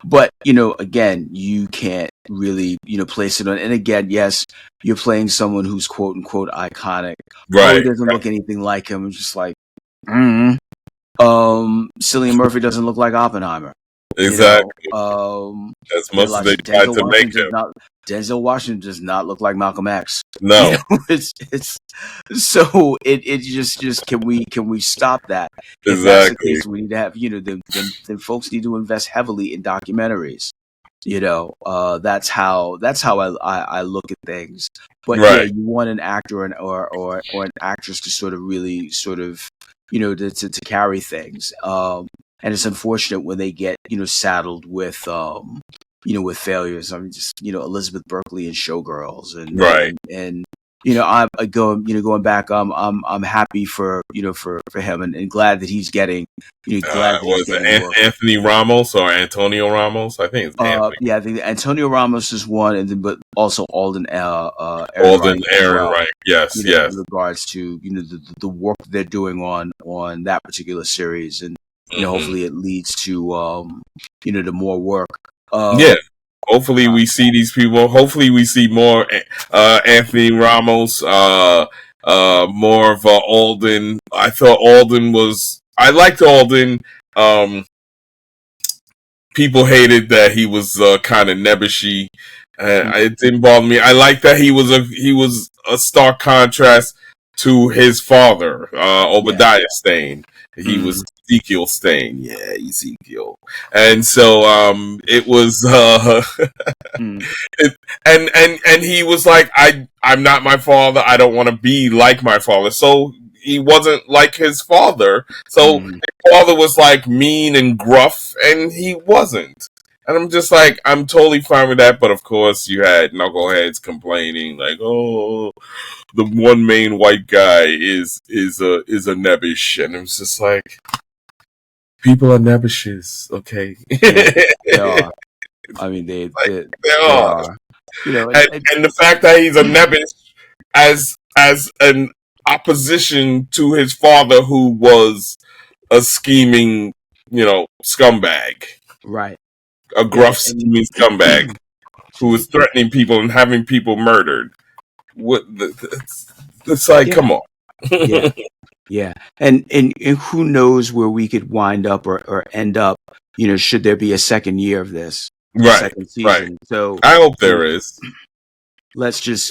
But again, you can't really, place it on. And again, yes, you're playing someone who's quote unquote iconic. Oh, he Right. doesn't look anything like him. It's just like, mm. Cillian Murphy doesn't look like Oppenheimer. Exactly. As much as they Denzel tried to make Washington does him. not. Denzel Washington does not look like Malcolm X. You No, know, it's so it just can we stop that? If that's the exactly. case, we need to have then folks need to invest heavily in documentaries. That's how I look at things. But yeah, Right, you want an actor or an actress to sort of really sort of to carry things. And it's unfortunate when they get saddled with with failures. I mean, just Elizabeth Berkley and Showgirls, and right. I going back. I'm happy for him, and glad that he's getting glad that he's Was it getting work. Anthony Ramos or Antonio Ramos? I think it's Anthony. Yeah, I think Antonio Ramos is one, and then but also Alden Alden Ehrenreich as Aaron, well. right? Yes, In yes. regards to the work they're doing on that particular series, and Hmm. hopefully it leads to to more work. Yeah. Um, Hopefully uh, we see these people. Hopefully we see more Anthony Ramos, more of Alden. I thought Alden was. I liked Alden. Um, People hated that he was kind of nebbishy. It didn't bother me. I like that he was a stark contrast to his father, yeah. Obadiah Stane. He was Mm, Ezekiel Stane, yeah, Ezekiel, and so it was mm, it, and he was like, I'm not my father. I don't want to be like my father. So he wasn't like his father. So mm, his father was like mean and gruff, and he wasn't. And I'm just like, I'm totally fine with that. But of course, you had knuckleheads complaining, like, oh, the one main white guy is a nebbish, and it was just like, people are nebbishes, okay? yeah. They are. I mean, Like they they they are. are. You know, And the fact that he's a nebbish as an opposition to his father, who was a scheming, scumbag, right. a Yeah, gruff scheming scumbag who excuse me. was threatening people and having people murdered. What it's like, Yeah, come on. yeah. Yeah, and who knows where we could wind up or end up, should there be a second year of this, a Right, second right. season. So, I hope you know, there is. let's just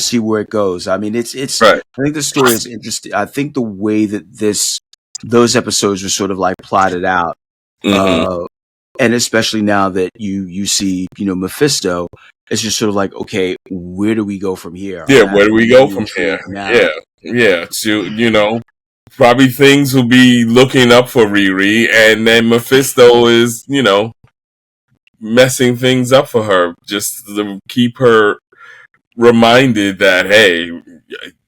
see where it goes. I mean, it's Right. I think the story is interesting. I think the way that those episodes were sort of like plotted out, Hmm. uh, and especially now that you see, Mephisto, it's just sort of like, okay, where do we go from here? Yeah, I'm where do actually we go really from here? intrigued now. Yeah, yeah. So, probably things will be looking up for Riri, and then Mephisto is, messing things up for her just to keep her reminded that, hey,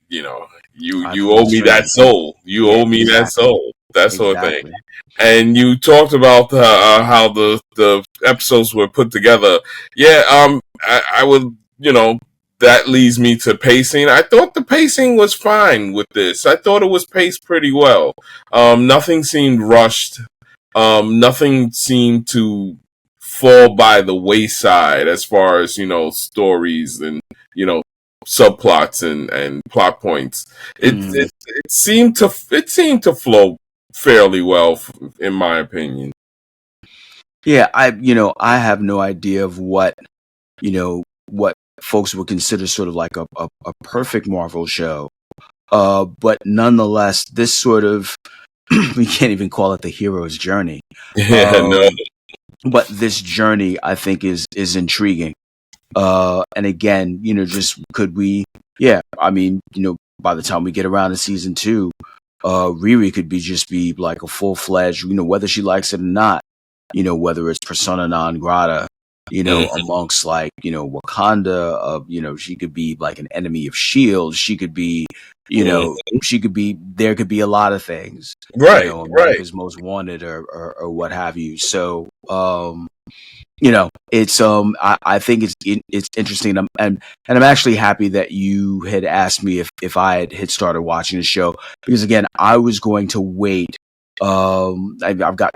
you know, you I you pulled the owe me that strings. soul. You Yeah, owe me that exactly, soul. That sort of thing. exactly. And you talked about how the episodes were put together. Yeah, I would, that leads me to pacing. I thought the pacing was fine with this. I thought it was paced pretty well. Nothing seemed rushed. Nothing seemed to fall by the wayside as far as stories and you know subplots and plot points. It Mm. it, it seemed to flow fairly well, in my opinion. Yeah, I have no idea of what folks would consider sort of like a perfect Marvel show. But nonetheless, this sort of we can't even call it the hero's journey. Yeah, no. Um, but this journey, I think, is intriguing. And again, just could we? Yeah, I mean, by the time we get around to season two, Riri could be like a full fledged, whether she likes it or not, whether it's persona non grata, Mhm, amongst like, Wakanda, she could be like an enemy of Shield. She could be, mhm. there could be a lot of things, Right, right. America's Most Wanted or what have you. So, it's I think it's interesting, and I'm actually happy that you had asked me if I had started watching the show, because again, I was going to wait. I've got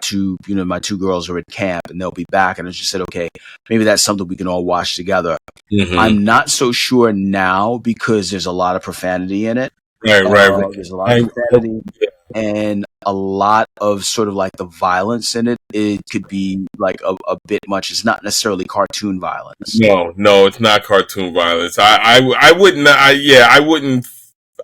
my two girls are at camp and they'll be back, and I just said, okay, maybe that's something we can all watch together. Hmm. I'm not so sure now because there's a lot of profanity in it. Right, right, right. There's a lot of I, profanity, and a lot of sort of like the violence in it, it could be like a bit much. It's not necessarily cartoon violence. No, it's not cartoon violence. I wouldn't. I wouldn't.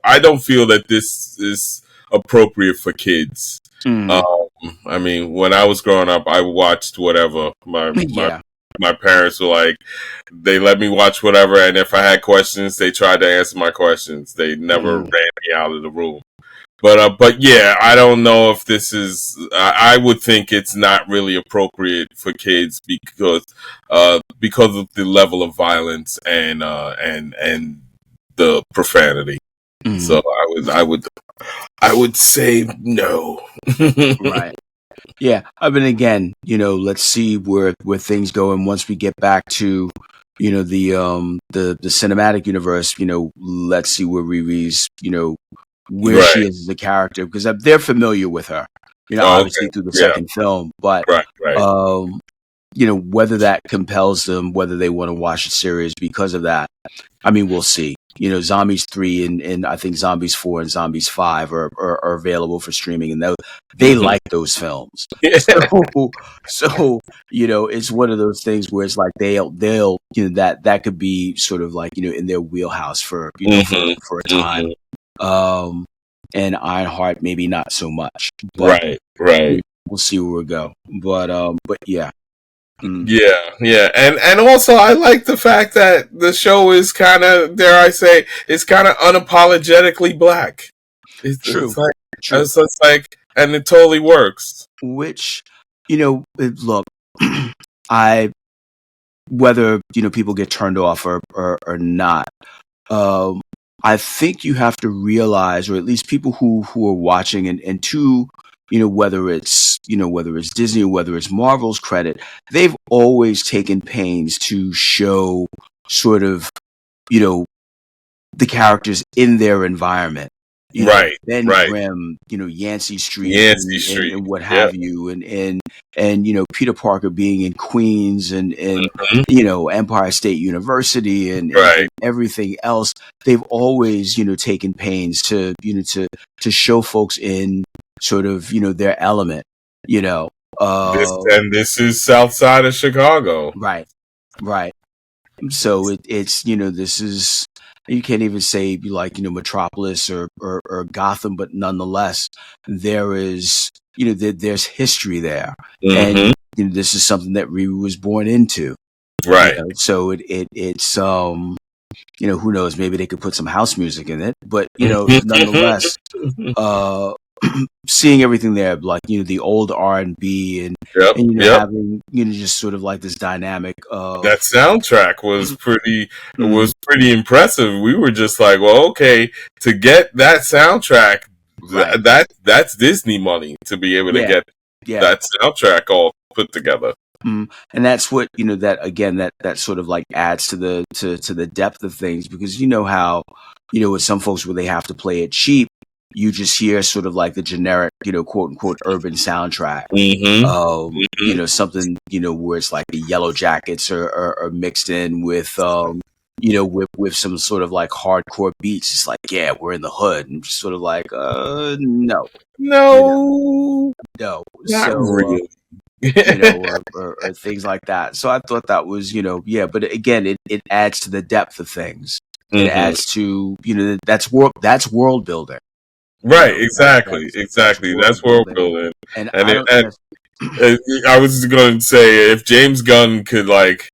I don't feel that this is appropriate for kids. Mm, Um, I mean, when I was growing up, I watched whatever. yeah. My parents were like, they let me watch whatever, and if I had questions, they tried to answer my questions. They never ran Mm, me out of the room. But yeah, I don't know if this is. I would think it's not really appropriate for kids because of the level of violence and the profanity. So mm, I would say no. right. Yeah. I mean, again, let's see where things go, and once we get back to, the cinematic universe, let's see where Riri's, where she Right. is as a character, because they're familiar with her, Oh, okay. obviously through the Yeah. second film, but Right. Right. um, whether that compels them, whether they want to watch the series because of that, I mean, we'll see. Zombies 3 and I think Zombies 4 and Zombies 5 are available for streaming, and they Hmm. like those films. So it's one of those things where it's like they'll that could be sort of like in their wheelhouse for Hmm. for a time. Hmm. Um, and Ironheart maybe not so much, but Right. Right. we'll see where we go. But yeah. Mm, Yeah, and also I like the fact that the show is kind of, dare I say, it's kind of unapologetically black. true, It's like true. and it totally works. Which look, I whether people get turned off or not. Um, I think you have to realize, or at least people who are watching, and two, whether it's Disney or whether it's Marvel's credit, they've always taken pains to show sort of you know the characters in their environment. Right, Ben right. Grimm, Yancey Street, Yancey and Street. what Yep. have you, and Peter Parker being in Queens, and Mhm. Empire State University, and Right. everything else. They've always taken pains to to show folks in sort of their element. You know, uh, This is South Side of Chicago. right, right. So it's this is, you can't even say like Metropolis or Gotham, but nonetheless there is there's history there, Hmm. and this is something that Riri was born into. Right. So it's who knows, maybe they could put some house music in it, but nonetheless, uh seeing everything there, like the old R&B, Yep. and Yep. having just sort of like this dynamic That of soundtrack mm, was pretty impressive. We were just like, well, okay, to get that soundtrack, right. that's Disney money to be able to Yeah, get yeah. that soundtrack all put together. And that's what that again, that sort of like adds to the depth of things, because how with some folks where they have to play it cheap, you just hear sort of like the generic quote unquote urban soundtrack. Hmm. Hmm. Something where it's like the Yellow Jackets are mixed in with with some sort of like hardcore beats. It's like, yeah, we're in the hood, and just sort of like no, No, no. not So really. or things like that. So I thought that was, yeah, but again, it adds to the depth of things. It Hmm. adds to, that's world building. Right, That's exactly. world That's world building. building, And and I it, don't and I was going to say, if James Gunn could like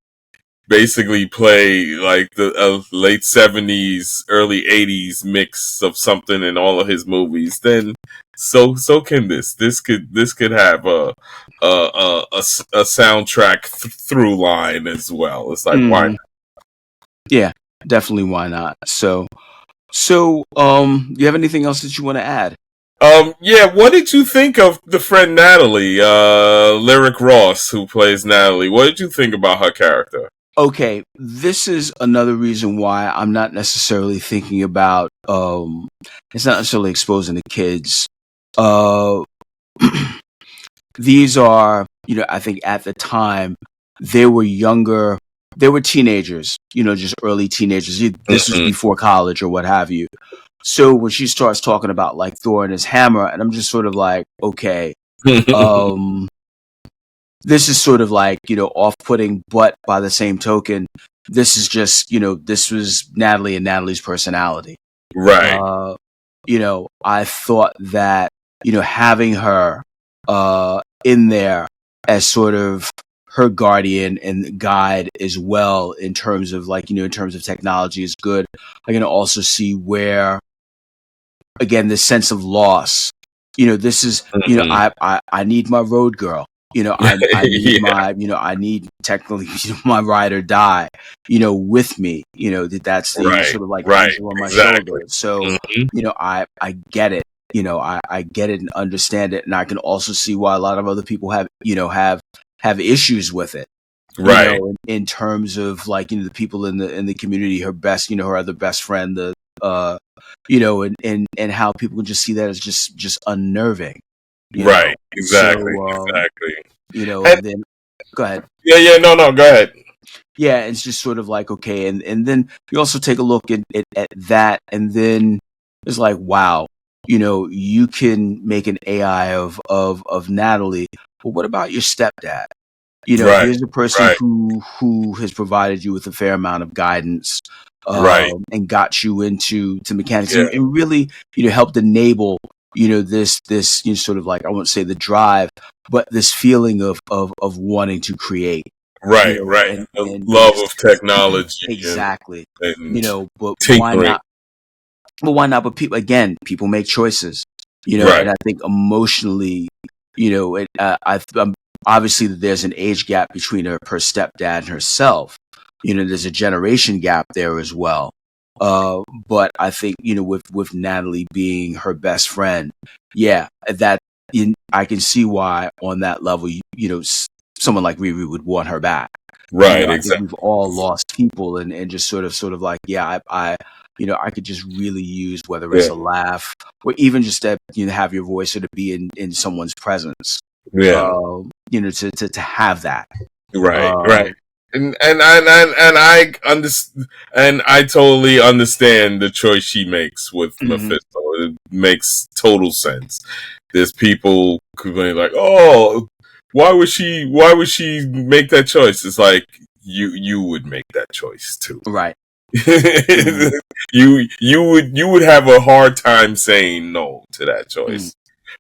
basically play like the late '70s, early '80s mix of something in all of his movies, then so can this. This could have a soundtrack through line as well. It's like, why? mm, yeah, definitely, why not? You have anything else that you want to add? Yeah. What did you think of the friend Natalie, Lyric Ross, who plays Natalie? What did you think about her character? Okay, this is another reason why I'm not necessarily thinking about it's not necessarily exposing the kids. Uh these are, I think at the time they were younger, they were teenagers, just early teenagers. This was Hmm. before college or what have you. so when she starts talking about like Thor and his hammer, and I'm just sort of like, okay, um, this is sort of like, off-putting, but by the same token, this is just, this was Natalie and Natalie's personality. Right. Uh, I thought that, having her in there as sort of her guardian and guide as well in terms of like, in terms of technology is good. I can also see where, again, this sense of loss, this is, Mhm. I need my road girl. I need Yeah. my, I need technically my ride or die, with me, that's the, Right. sort of like Right. angel on my Exactly. shoulder. So, Hmm. I get it. I get it and understand it. And I can also see why a lot of other people have, have issues with it, Right. in terms of like, the people in the community, her best, her other best friend, the, and how people can just see that as just unnerving, Right. Exactly. so, Exactly. And and then go ahead. yeah, yeah. No, no. Go ahead. Yeah, it's just sort of like, okay, and then you also take a look at that, and then it's like, wow, you can make an AI of Natalie, but what about your stepdad? Right. Here's a person Right. who has provided you with a fair amount of guidance, Right. and got you into mechanics, Yeah. and really, helped enable, this, sort of like, I won't say the drive, but this feeling of wanting to create, Right. Right. The and love just of technology exactly, and but why tinkering. not? But why not? But people, again, people make choices, Right. and I think emotionally, obviously there's an age gap between her stepdad and herself. There's a generation gap there as well. But I think, with Natalie being her best friend, yeah, I can see why on that level, someone like Riri would want her back. Right. I think Exactly. we've all lost people, and just sort of like, yeah, I could just really use, whether it's Yeah. a laugh or even just to, have your voice or to be in someone's presence, Yeah. to have that. Right. Uh, Right. And I understand, and I totally understand the choice she makes with mhm, Mephisto. It makes total sense. There's people complaining like, "Oh, why would she make that choice?" It's like you would make that choice too. right. Mhm, You would have a hard time saying no to that mhm, choice.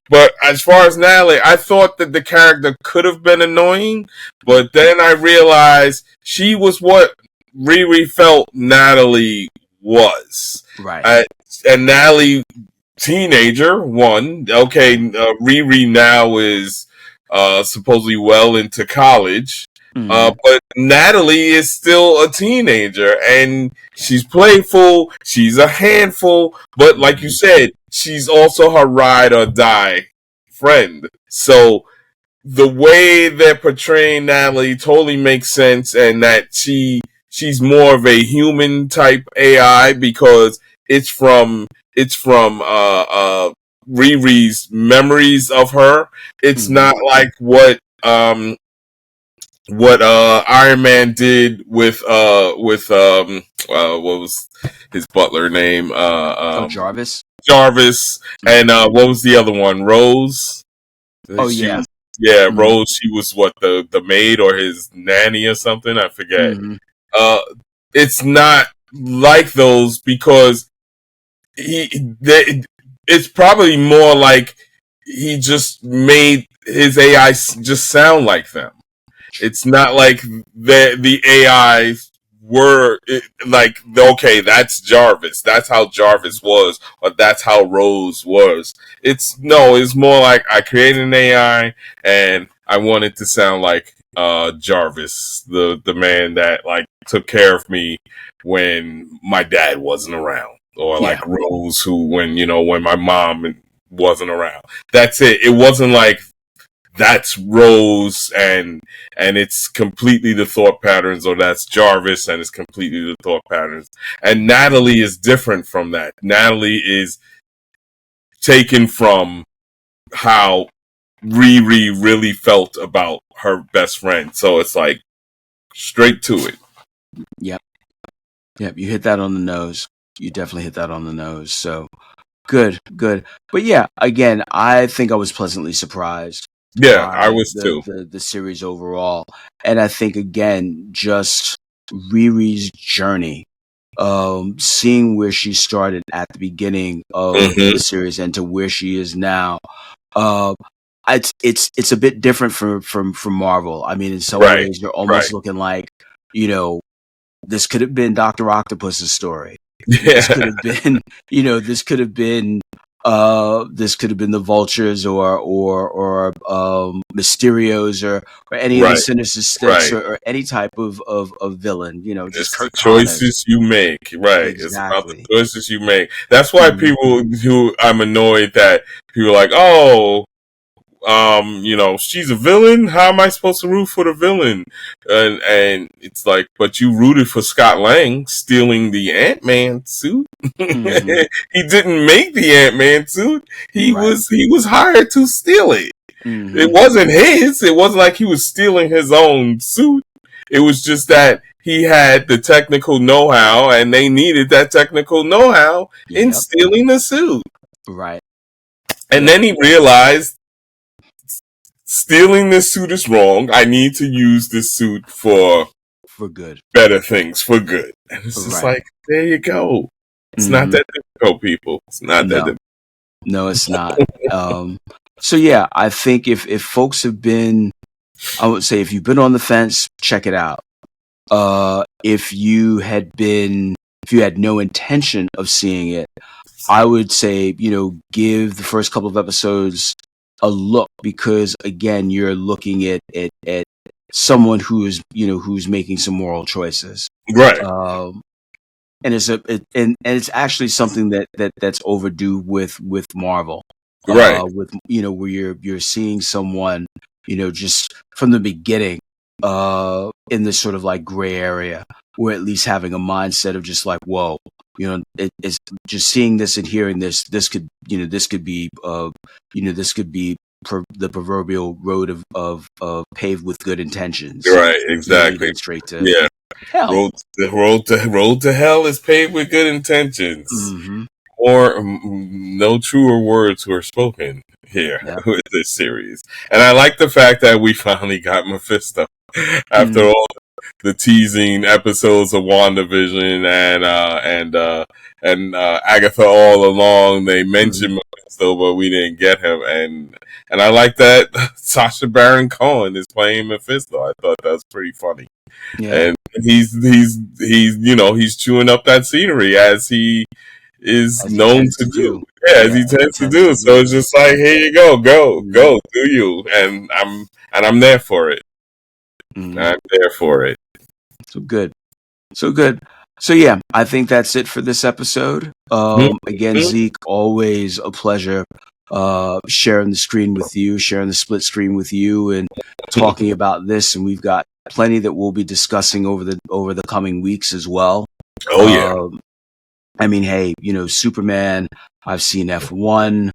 But as far as Natalie, I thought that the character could have been annoying, mhm, but then I realized she was what Riri felt Natalie was. right. Uh, and Natalie, teenager, one. Okay, Riri now is supposedly well into college. Mhm, But Natalie is still a teenager and she's playful. She's a handful, but like you mhm, said, she's also her ride or die friend. So the way they're portraying Natalie totally makes sense, and that she's more of a human type AI because it's from it's from Riri's memories of her. It's mhm. not like what Iron Man did with what was his butler name, Oh, Jarvis. Jarvis, and Mhm. what was the other one, Rose. Oh, She yeah. was, yeah, Mhm, Rose. She was what, the maid or his nanny or something. I forget. mhm, Uh, it's not like those because it's probably more like he just made his AI just sound like them. It's not like the AIs were like, okay, that's Jarvis. That's how Jarvis was, or that's how Rose was. It's no, it's more like I created an AI and I want it to sound like Jarvis, the man that like took care of me when my dad wasn't around, or yeah, like Rose, who when my mom wasn't around. That's it. It wasn't like that's Rose and it's completely the thought patterns, or that's Jarvis and it's completely the thought patterns. And Natalie is different from that. Natalie is taken from how Riri really felt about her best friend. So it's like straight to it. yep, yep. You hit that on the nose. You definitely hit that on the nose. So good, good. But yeah, again, I think I was pleasantly surprised Yeah, I by was too. the series overall, and I think again, just Riri's journey, seeing where she started at the beginning of Hmm. the series and to where she is now. Uh, it's a bit different from Marvel. I mean, in some Right, ways, you're right. almost looking like, you know, this could have been Doctor Octopus's story. This Yeah, could have been, this could have been, this could have been the Vultures or Mysterios or any of the right, Sinister Six right. or any type of villain. Just It's the Kurt Connors. choices you make, right? It's about the Exactly. choices you make. That's why Mhm. people who I'm annoyed that people are like, oh, she's a villain. How am I supposed to root for the villain? And it's like, but you rooted for Scott Lang stealing the Ant-Man suit. Mhm. He didn't make the Ant-Man suit. He Right. was hired to steal it. It Mhm. wasn't his. It wasn't like he was stealing his own suit. It was just that he had the technical know-how, and they needed that technical know-how in Yep. stealing the suit. Right. And Yep. then he realized stealing this suit is wrong. I need to use this suit for For good. better things, for good. And it's just Right. like, there you go. It's not Mhm. that difficult, people. It's not that No. difficult. No, it's not. Um, so yeah, I think if folks have been, I would say if you've been on the fence, check it out. If you had been, if you had no intention of seeing it, I would say, give the first couple of episodes a look because again, you're looking at someone who's making some moral choices. Right, Um, and and it's actually something that's overdue with Marvel. right, With where you're seeing someone just from the beginning in this sort of like gray area, or at least having a mindset of just like, whoa, it's just seeing this and hearing this could this could be the proverbial road of paved with good intentions, right, exactly. leading straight to Yeah. hell. Road to hell is paved with good intentions. Hmm. Or no truer words were spoken here Yeah. with this series. And I like the fact that we finally got Mephisto after Mm-hmm. all the teasing episodes of WandaVision and Agatha all along. They Mm-hmm. mentioned Mephisto, but we didn't get him. And I like that Sacha Baron Cohen is playing Mephisto. I thought that was pretty funny. Yeah. And he's chewing up that scenery as he is As he known tends to to do. do. Yeah, as Yeah, he as he tends to tends do. to So do. it's just like, here you go, Mm-hmm. do you? And I'm there for it. Mm-hmm. I'm there for it. So good. So good. So yeah, I think that's it for this episode. Again, Mhm. Zeke, always a pleasure sharing the screen with you, sharing the split screen with you, and talking about this. And we've got plenty that we'll be discussing over the coming weeks as well. Oh yeah, Um, I mean, hey, Superman. I've seen F1.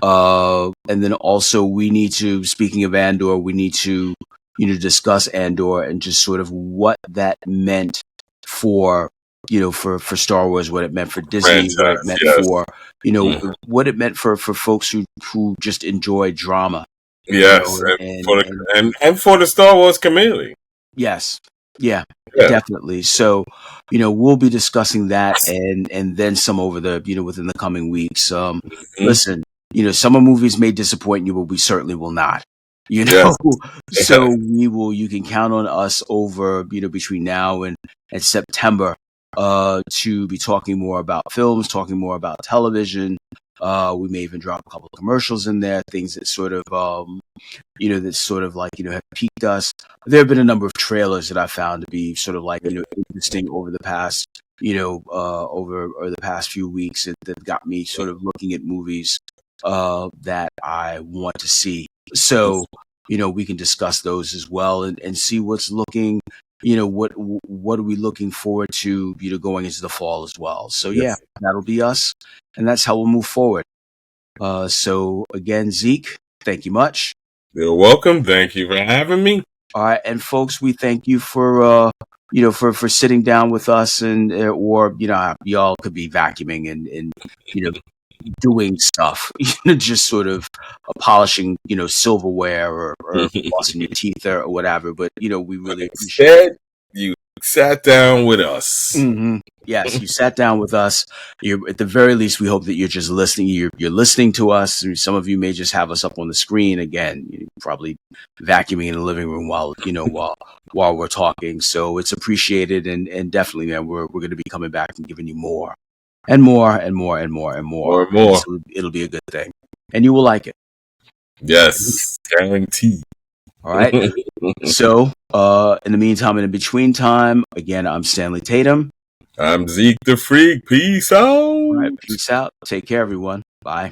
And then also we need to, speaking of Andor, we need to, discuss Andor and just sort of what that meant for, for Star Wars, what it meant for Disney, what it franchise. meant Yes, for, hmm what it meant for folks who just enjoy drama, yes, and for the and and for the Star Wars community. yes. Yeah, Yeah. definitely. So, we'll be discussing that and then some over within the coming weeks. Mhm. Listen, summer movies may disappoint you, but we certainly will not. You know, Yes. so you can count on us over, between now and September, to be talking more about films, talking more about television. We may even drop a couple of commercials in there, things that sort of, that's sort of like, have piqued us. There have been a number of trailers that I found to be sort of like, interesting over the past, over or the past few weeks that got me sort of looking at movies that I want to see. So, we can discuss those as well and see what's looking, what are we looking forward to, going into the fall as well. So yeah, Yes. that'll be us. And that's how we'll move forward. So again, Zeke, thank you much. You're welcome. Thank you for having me. All right, and folks, we thank you for for sitting down with us, and or y'all could be vacuuming and doing stuff, just sort of polishing, silverware, or flossing your teeth, or whatever. But we But really appreciate. instead, you sat down with us. Hmm. Yes, you sat down with us. You're, at the very least, we hope that you're just listening. You're listening to us. Some of you may just have us up on the screen again. You're probably vacuuming in the living room while we're talking. So it's appreciated, and definitely, man, we're going to be coming back and giving you more and more and more and more and more. More and more. So it'll be a good thing, and you will like it. Yes, guaranteed. All right. So, in the meantime and in between time, again, I'm Stanley Tatum. I'm Zeke the Freak. Peace out. All right. Peace out. Take care, everyone. Bye.